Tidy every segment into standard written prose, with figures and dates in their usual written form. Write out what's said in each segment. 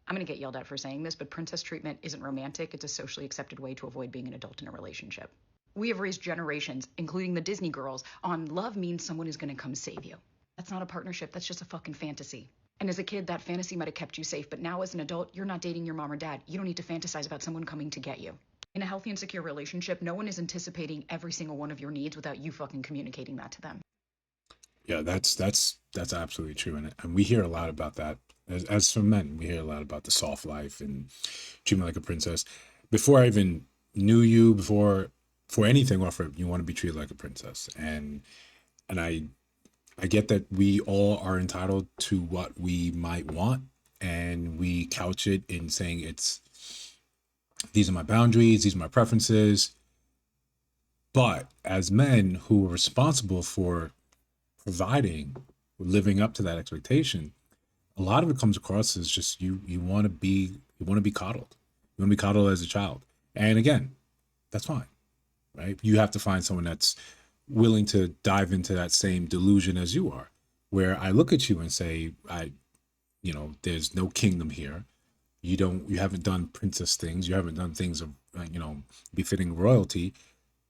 I'm going to get yelled at for saying this, but princess treatment isn't romantic. It's a socially accepted way to avoid being an adult in a relationship. We have raised generations, including the Disney girls, on love means someone is going to come save you. That's not a partnership. That's just a fucking fantasy. And as a kid, that fantasy might have kept you safe. But now as an adult, you're not dating your mom or dad. You don't need to fantasize about someone coming to get you. In a healthy and secure relationship, no one is anticipating every single one of your needs without you fucking communicating that to them. Yeah, that's absolutely true, and we hear a lot about that. As for men, we hear a lot about the soft life and treatment like a princess. Before I even knew you, before for anything offered, you want to be treated like a princess, and I get that we all are entitled to what we might want, and we couch it in saying it's these are my boundaries, these are my preferences. But as men who are responsible for providing, living up to that expectation, a lot of it comes across as just you want to be coddled. You want to be coddled as a child. And again, that's fine, right? You have to find someone that's willing to dive into that same delusion as you are, where I look at you and say, there's no kingdom here. You haven't done princess things. You haven't done things of, befitting royalty,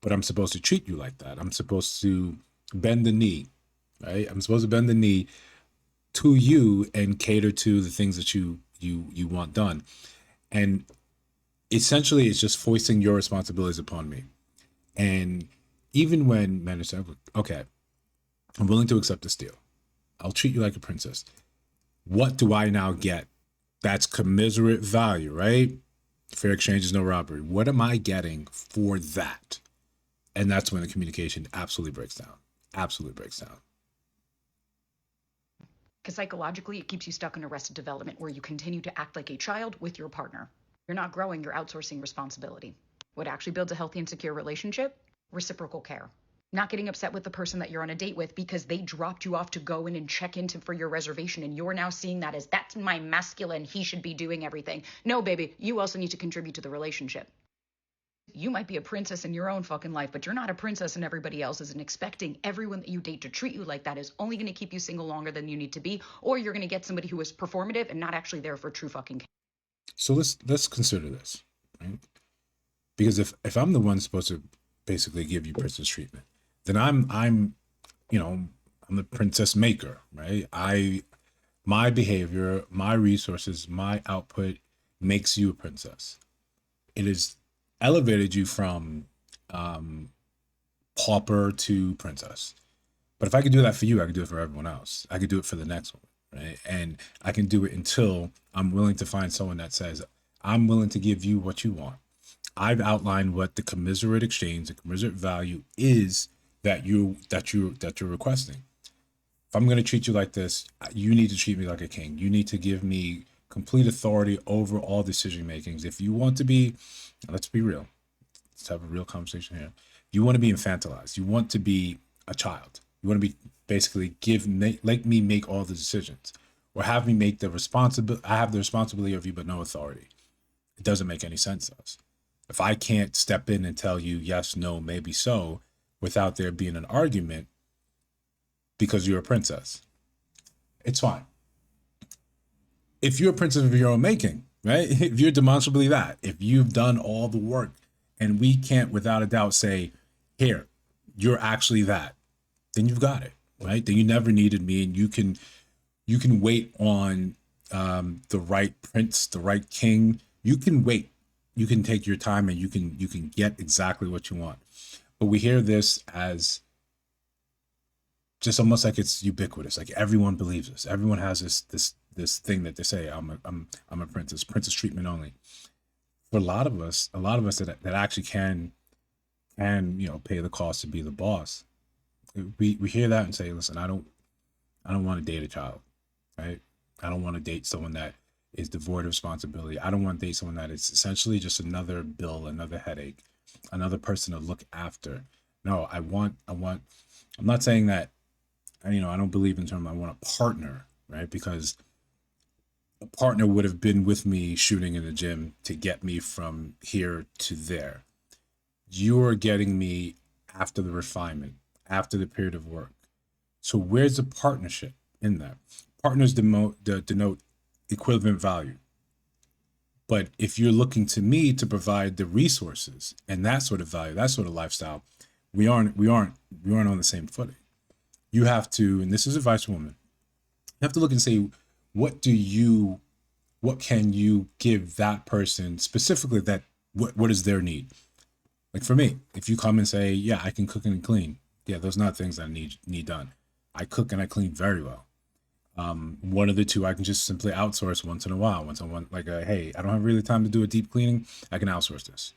but I'm supposed to treat you like that. I'm supposed to bend the knee, right? I'm supposed to bend the knee to you and cater to the things that you want done. And essentially it's just foisting your responsibilities upon me. And even when men are saying, okay, I'm willing to accept this deal. I'll treat you like a princess. What do I now get? That's commiserate value, right? Fair exchange is no robbery. What am I getting for that? And that's when the communication absolutely breaks down. Absolutely breaks down. Because psychologically, it keeps you stuck in arrested development where you continue to act like a child with your partner. You're not growing, you're outsourcing responsibility. What actually builds a healthy and secure relationship? Reciprocal care. Not getting upset with the person that you're on a date with because they dropped you off to go in and check into for your reservation, and you're now seeing that as that's my masculine, he should be doing everything. No, baby, you also need to contribute to the relationship. You might be a princess in your own fucking life, but you're not a princess in everybody else's, and expecting everyone that you date to treat you like that is only going to keep you single longer than you need to be, or you're going to get somebody who is performative and not actually there for true fucking care. So let's consider this, right? Because if I'm the one supposed to basically give you princess treatment, then you know I'm the princess maker, right? I My behavior, my resources, my output makes you a princess. It has elevated you from pauper to princess. But if I could do that for you, I could do it for everyone else. I could do it for the next one, right? And I can do it until I'm willing to find someone that says, I'm willing to give you what you want. I've outlined what the commiserate exchange, the commiserate value is that you're requesting. If I'm going to treat you like this, you need to treat me like a king. You need to give me complete authority over all decision makings. If you want to be, let's be real. Let's have a real conversation here. You want to be infantilized. You want to be a child. You want to be basically let me make all the decisions, or have me make the responsibility. I have the responsibility of you, but no authority. It doesn't make any sense to us. If I can't step in and tell you yes, no, maybe so, without there being an argument because you're a princess, it's fine. If you're a princess of your own making, right? If you're demonstrably that, if you've done all the work, and we can't without a doubt say, here, you're actually that, then you've got it, right? Then you never needed me, and you can wait on the right prince, the right king. You can wait. You can take your time, and you can get exactly what you want. But we hear this as just almost like it's ubiquitous. Like everyone believes this. Everyone has this thing that they say, I'm a princess, princess treatment only. For a lot of us that actually can pay the cost to be the boss. We hear that and say, listen, I don't want to date a child, right? I don't want to date someone that is devoid of responsibility. I don't want to date someone that is essentially just another bill, another headache, another person to look after. No, I'm not saying that, I don't believe in term I want a partner, right? Because a partner would have been with me shooting in the gym to get me from here to there. You're getting me after the refinement, after the period of work. So where's the partnership in that? Partners denote equivalent value. But if you're looking to me to provide the resources and that sort of value, that sort of lifestyle, we aren't on the same footing. You have to, and this is advice for women, you have to look and say, what can you give that person specifically, that what is their need? Like for me, if you come and say, yeah, I can cook and clean, yeah, those are not things that I need done. I cook and I clean very well. One of the two I can just simply outsource once in a while. Once I want, like, hey, I don't have really time to do a deep cleaning, I can outsource this.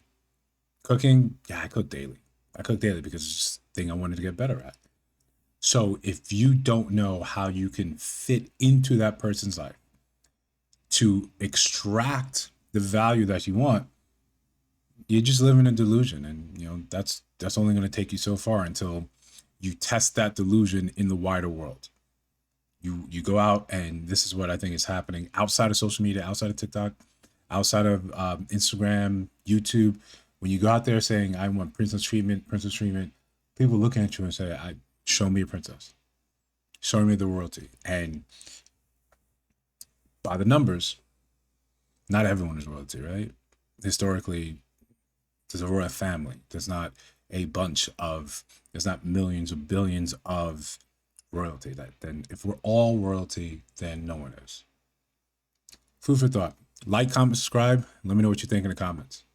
Cooking, yeah, I cook daily. I cook daily because it's just a thing I wanted to get better at. So if you don't know how you can fit into that person's life to extract the value that you want, you just live in a delusion. And that's only going to take you so far until you test that delusion in the wider world. You go out, and this is what I think is happening outside of social media, outside of TikTok, outside of Instagram, YouTube. When you go out there saying, I want princess treatment, people looking at you and say, show me a princess. Show me the royalty. And by the numbers, not everyone is royalty, right? Historically, there's a royal family. There's not millions or billions of royalty. Then if we're all royalty, then no one is. Food for thought. Like, comment, subscribe. Let me know what you think in the comments.